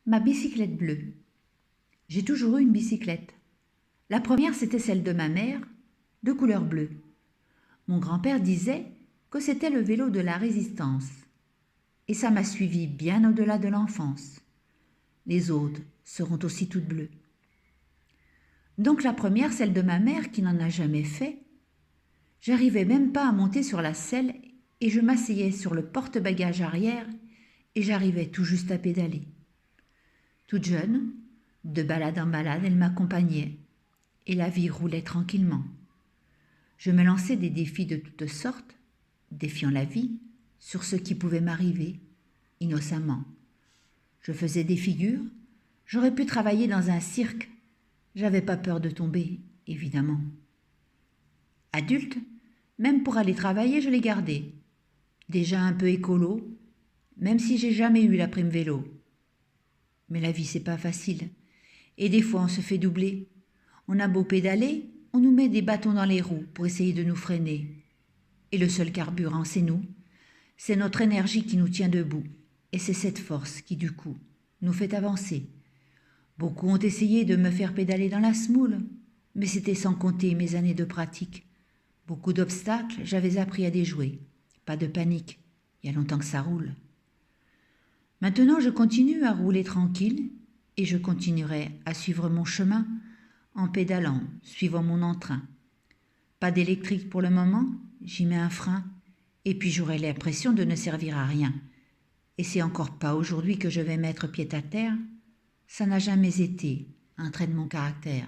Ma bicyclette bleue. J'ai toujours eu une bicyclette. La première, c'était celle de ma mère, de couleur bleue. Mon grand-père disait que c'était le vélo de la résistance. Et ça m'a suivi bien au-delà de l'enfance. Les autres seront aussi toutes bleues. Donc la première, celle de ma mère qui n'en a jamais fait. J'arrivais même pas à monter sur la selle et je m'asseyais sur le porte-bagages arrière et j'arrivais tout juste à pédaler. Toute jeune, de balade en balade, elle m'accompagnait et la vie roulait tranquillement. Je me lançais des défis de toutes sortes, défiant la vie sur ce qui pouvait m'arriver, innocemment. Je faisais des figures, j'aurais pu travailler dans un cirque, j'avais pas peur de tomber, évidemment. Adulte, même pour aller travailler, je l'ai gardé. Déjà un peu écolo, même si j'ai jamais eu la prime vélo. Mais la vie, c'est pas facile. Et des fois, on se fait doubler. On a beau pédaler, on nous met des bâtons dans les roues pour essayer de nous freiner. Et le seul carburant, c'est nous. C'est notre énergie qui nous tient debout. Et c'est cette force qui, du coup, nous fait avancer. Beaucoup ont essayé de me faire pédaler dans la semoule, mais c'était sans compter mes années de pratique. Beaucoup d'obstacles, j'avais appris à déjouer. Pas de panique, il y a longtemps que ça roule. Maintenant, je continue à rouler tranquille et je continuerai à suivre mon chemin en pédalant, suivant mon entrain. Pas d'électrique pour le moment, j'y mets un frein et puis j'aurai l'impression de ne servir à rien. Et c'est encore pas aujourd'hui que je vais mettre pied à terre. Ça n'a jamais été un trait de mon caractère.